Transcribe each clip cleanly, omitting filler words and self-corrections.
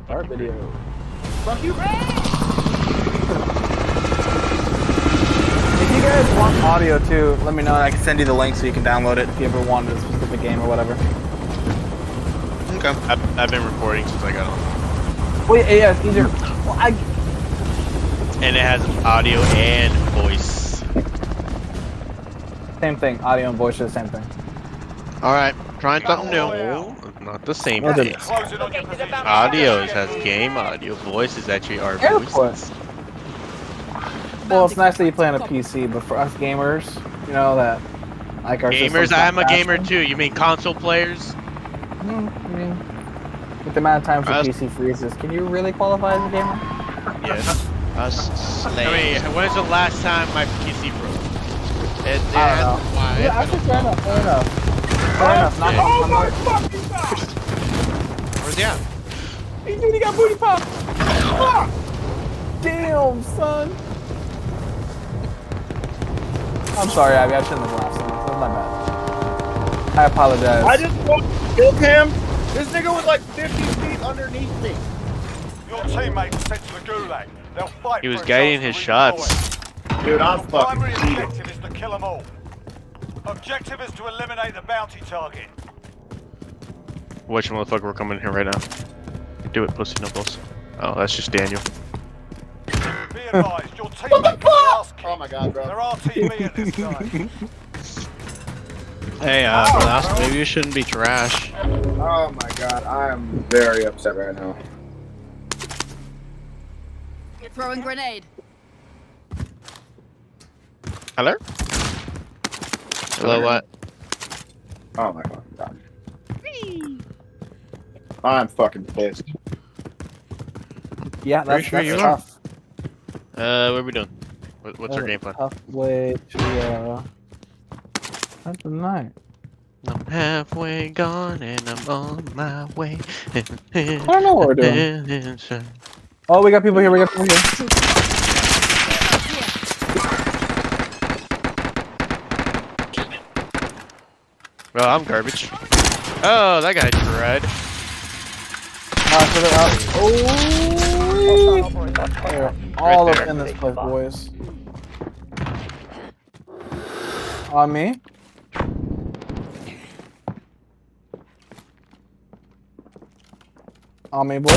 Art video. Fuck you. If you guys want audio too, let me know and I can send you the link so you can download it if you ever wanted a specific game or whatever. Okay. I've been recording since I got on. Well, yeah, it's easier. Well, And it has audio and voice. Same thing. Audio and voice are the same thing. Alright, trying something new. No, not the same No, thing. Closing on your position. Audio has game audio. Voice is actually our Airport. voices. Well, it's nice that you play on a PC, but for us gamers, you know that like our Gamers, system's I'm not a gamer fast. too. You mean console players? I mean, with the amount of times the Us- PC freezes, can you really qualify as a gamer? Yes. Us I slaves. mean, when's the last time my PC broke? It, I don't know. why? Yeah, actually, fair enough. Fair enough. Fair enough. Not yeah. I'm not- Where's he at? He got booty pop. Fuck! Damn, son. I'm sorry, Abby. I shouldn't have laughed. That was my bad. I apologize. I just want to kill him. This nigga was like 50 feet underneath me. Your teammate was sent to the gulag. They'll fight. He was for a guiding chance his to redeploy. shots. Dude, I'm Your fucking primary cheating. objective is to kill them all. Objective is to eliminate the bounty target. Watch motherfucker, we're coming in here right now. Do it, pussy nipples. Oh, that's just Daniel. Be advised, your teammate got their ass kicked. Oh my god, bro. They're RTB at this time. Hey, Blast, maybe you shouldn't be trash. Oh my god, I am very upset right now. Throwing grenade. Hello? Hello, what? Oh my fucking god. I'm fucking pissed. Yeah, Pretty that's, sure that's you are. tough. What are we doing? What's our game plan? Tough way to. That's a night. I'm halfway gone and I'm on my way. I don't know what we're doing. Oh, we got people here. We got people here. Well, I'm garbage. Oh, that guy tried. So they're out. Oh, they're all Right up there. in this place, boys. On me. On me, boys.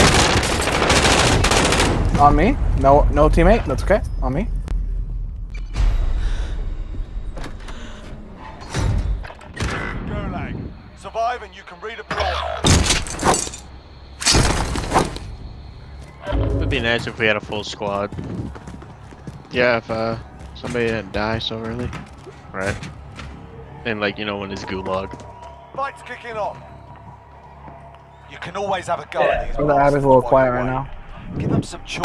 On me. No, no teammate. That's okay. On me. Gulag. Survive and you can redeploy. It would be nice if we had a full squad. Yeah, if somebody didn't die so early. Right. And like, you know, when it's gulag. Fight's kicking off. You can always have a go at these. So the Abby's a little bastards quiet while right you're now. away. Give them some choice.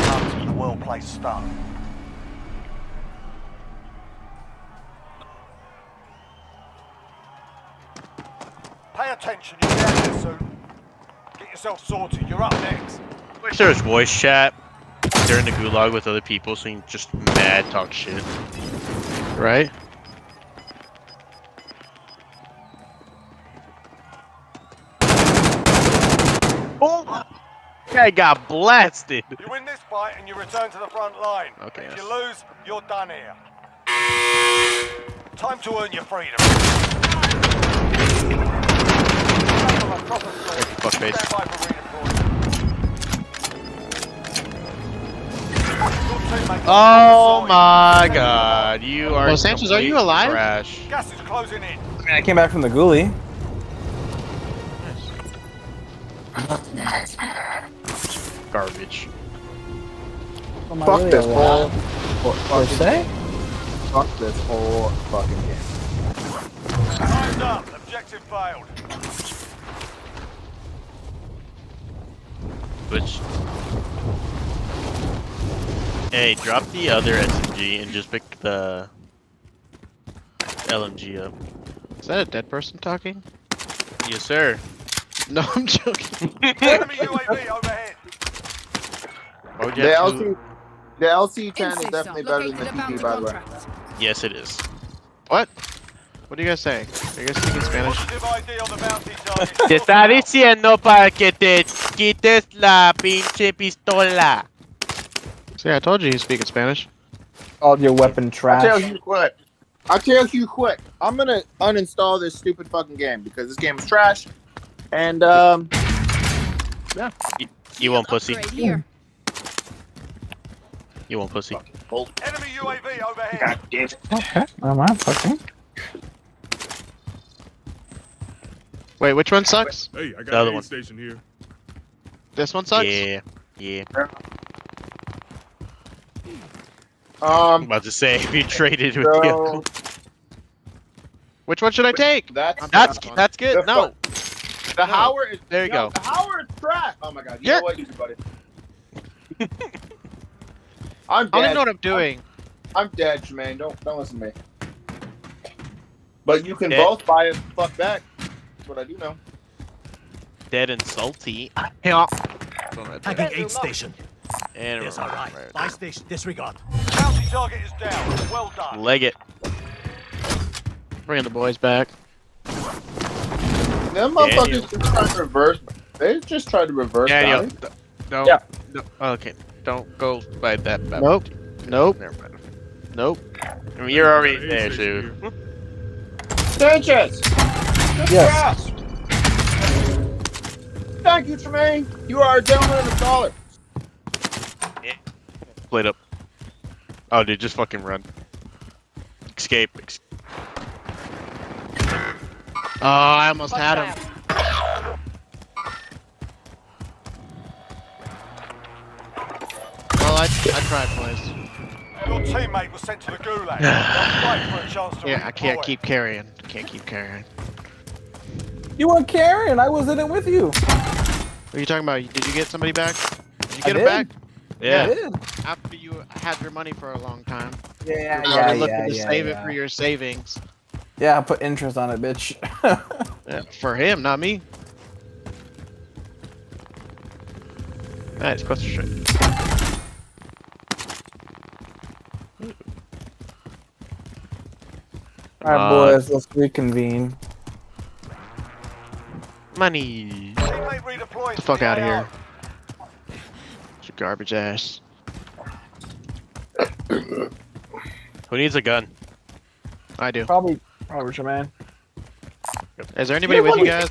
Comes with a well-placed start. Pay attention, you're down there soon. Get yourself sorted, you're up next. Wish there was voice chat during the gulag with other people so you can just mad talk shit. Right? Oh! Guy got blasted! You win this fight and you return to the front line. Okay, If yes. you lose, you're done here. Time to earn your freedom. Fuckface. Stand by for redeployment. Your teammate Oh got my god, you are Well, Sanchez, are you complete alive? Trash. gas is closing in. I mean, I came back from the ghoulie. Garbage. What am I Fuck really this alive? whole Or say? fuck this whole fucking game. Time's up. Objective failed. Which... Hey, drop the other SMG and just pick the LMG up. Is that a dead person talking? Yes, sir. No, I'm joking. Enemy UAV overhead. Why would you The have LC, the LC10 is Instant definitely stop. better than the Located a bounty PP, by the way. contract. Yes, it is. What? What are you guys saying? Are you guys speaking Spanish? Positive ID on the bounty target. Te está diciendo para que te Whiskey Tesla, pinche pistola. See, I told you he's speaking Spanish. Called your weapon I trash. tell you what. I tell you quick. I'm gonna uninstall this stupid fucking game because this game is trash. And You won't pussy. Upgrade here. You won't pussy. Enemy UAV overhead. God damn it. Okay, never mind. Fucking. Wait, which one sucks? Hey, I The got other an one. aid station here. This one sucks? Yeah. Yeah. I'm about to say, if you traded with So you. Which one should I take? that's That's good. The No. the Howard is There you go. The Howard is trash. Oh my god. You Yeah. know what, you buddy? I'm I don't even dead. know what I'm doing. I'm dead, Jermaine. Don't listen to me. But you can Dead. both buy a fuck back. That's what I do know. Dead and salty. Yeah. Tagging aid station. And Yes, all right. Buy station disregard. Bounty target is down. Well done. leg it. Bringing the boys back. Them motherfuckers just tried to reverse. They just tried to reverse. Daniel. bounty. No. Yeah. No. Okay. Don't go by that. Nope. Nope. Never mind. Nope. I mean, you're already Aid there, station too. Sanchez. Good Yes. trash. Thank you, Tremaine. You are a gentleman and a scholar. Split up. Oh, dude, just fucking run. Escape. Oh, I almost had him. Well, I tried, boys. Your teammate was sent to the gulag. They'll fight for a chance to Yeah, I can't redeploy. keep carrying. Can't keep carrying. You weren't carrying. I was in it with you. What are you talking about? Did you get somebody back? Did you I get him did. back? I Yeah. did. After you had your money for a long time. Yeah, You were looking to save it for your savings. Yeah, I put interest on it, bitch. Yeah, for him, not me. Nice, cluster strike. Alright, boys, let's reconvene. Money. Teammate redeployed. Get the fuck out of here. It's your garbage ass. Who needs a gun? I do. Probably Jermaine. Is there anybody with you guys?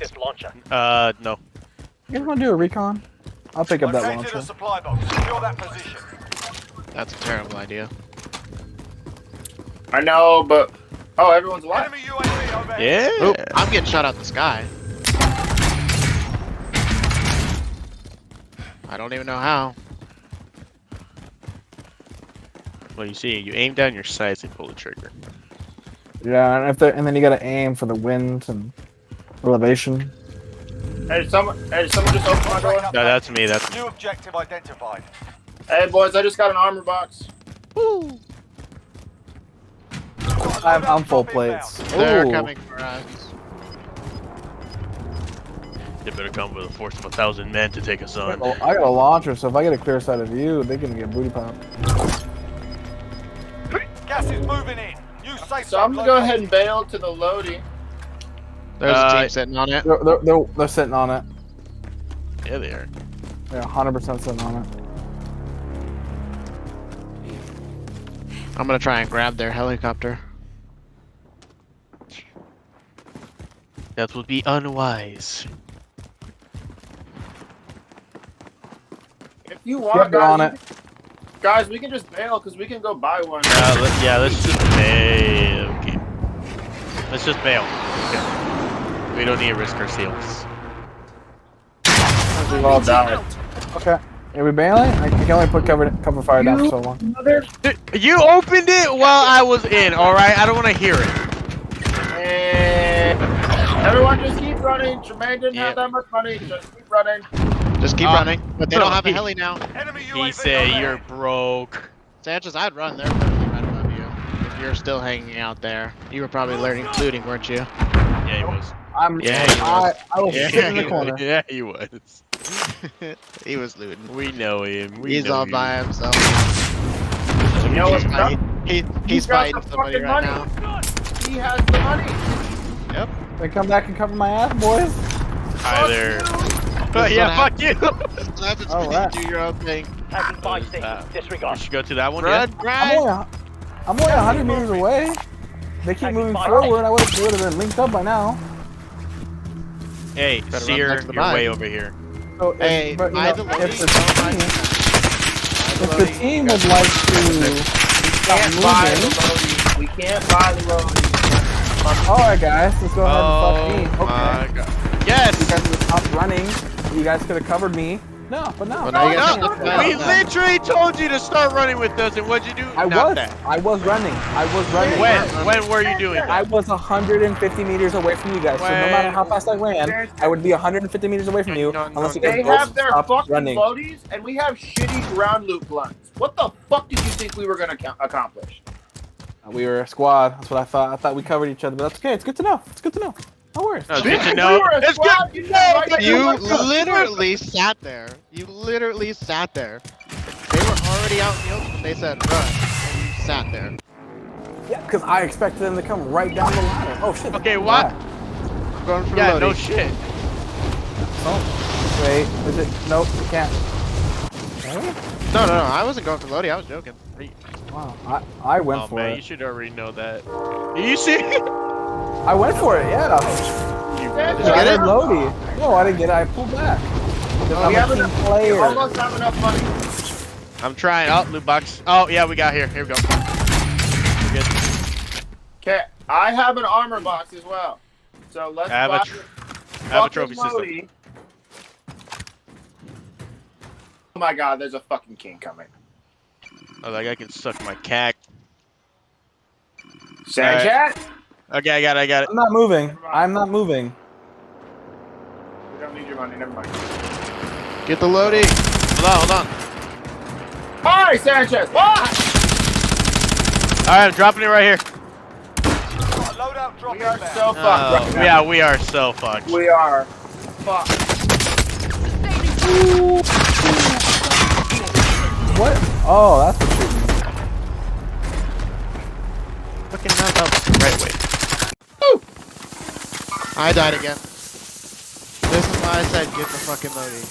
No. You guys want to do a recon? I'll pick up that Located launcher. a supply box. Secure that position. That's a terrible idea. I know, but everyone's alive. Enemy UAV overhead. Yeah. Oop, I'm getting shot out the sky. I don't even know how. Well, you see, you aim down your sights and pull the trigger. Yeah, and then you gotta aim for the wind and elevation. Hey, someone just opened my door. No, that's me. That's me. New objective identified. Hey, boys, I just got an armor box. Woo! I'm full plates. They're Ooh. coming for us. They better come with a force of 1,000 men to take us on. I got a launcher, so if I get a clear side of view, they can get booty popped. Gas is moving in. New safe So I'm zone gonna go located. ahead and bail to the loading. There's a team sitting on it. They're sitting on it. Yeah, they are. They're 100% sitting on it. I'm gonna try and grab their helicopter. That would be unwise. If you want, They're on it. guys, we can just bail because we can go buy one. Let's just bail. Okay. Let's just bail. Okay. We don't need to risk our seals. We've all died. Okay. Are we bailing? I can only put cover fire down for so long. Dude, you opened it while I was in, alright? I don't want to hear it. And everyone just keep running. Jermaine didn't Yeah. have that much money. Just keep running. Just keep running. But they don't have a he- heli now. Enemy UAV He said overhead. you're broke. Sanchez, I'd run. They're probably right above you. If you're still hanging out there. You were probably looting, weren't you? Yeah, he was. I was Yeah, sitting in the he corner. Yeah, he was. He was looting. We know him. He's all by himself. You know what's He's up? He's got fighting the somebody fucking right money. now. He has the money. They come back and cover my ass, boys. Hi there. This is Yeah, what fuck you. What happens All when right. you do your own thing. Tagging buy We station. Disregard. should go to that one. Run, I'm run. only 100 meters away. They keep moving forward. I would have been linked up by now. Yeah. Hey, Better run Seer, back to the you're buy. way over here. So if, Hey, but, you buy know, the loading. if the Don't buy team, the if the team would like to stop Can't buy the moving, loading. We can't buy the loading. all right, guys, let's go ahead and fuck me. my Okay. God. You Yes. guys would stop running. You guys could have covered me. No, but no. Well, now you No, guys have to fight we on that. literally told you to start running with us, and what'd you do? I Not was. that. I was running. I was running. When were you doing I that? was 150 meters away from you guys. So no matter how fast I ran, I would be 150 meters away from you unless you guys They both have their stopped fucking running. loadies, and we have shitty ground loop guns. What the fuck did you think we were gonna accomplish? We were a squad. That's what I thought. I thought we covered each other, but that's okay. It's good to know. It's good to know. No worries. No, Bitch, good to we know. were a It's squad, good you to said know. right that You there. literally sat there. You literally sat there. They were already out in the open. They said run, and you sat there. Yeah, because I expected them to come right down the ladder. Oh shit. Okay, what? I'm going for Yeah, the no loading. shit. Oh, wait. Is it? Nope. You can't. Really? No, I wasn't going for Lodi. I was joking. Wow. I went Oh for man, it. you should already know that. You see? I went for it. Yeah. You Did you get it? Lodi. No, I didn't get it. I pulled back. Because Oh, I'm we a have team enough. We player. almost have enough money. I'm trying. Oh, loot box. Oh yeah, we got here. Here we go. We're good. Okay, I have an armor box as well. So let's I have buy a I have a trophy fucking system. loadie. Oh my god, there's a fucking king coming. Oh, like I can suck my cack. Sanchez? Okay, I got it. I'm not moving. I'm not moving. We don't need your money, never mind. Get the Lodi. Hold on. Hi, Sanchez! What? All right, I'm dropping it right here. Got a loadout drop We are inbound. so fucked right now. Yeah, we are so fucked. We are fucked. What? Oh, that's what shooting. Fucking not up the right way. I died again. This is why I said get the fucking Lodi.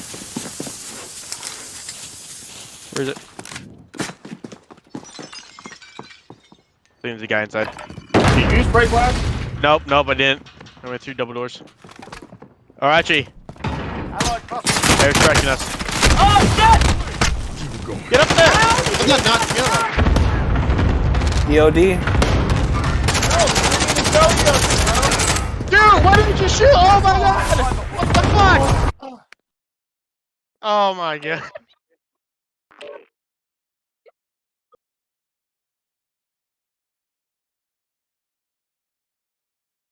Where is it? Seems the guy inside. Did you use spray blast? Nope, I didn't. I went through double doors. Oh, actually, Allied cluster. they're striking us. Oh shit! Get up there! I did not kill him. EOD. Dude, why didn't you shoot? Oh my god! What the fuck? Oh my god.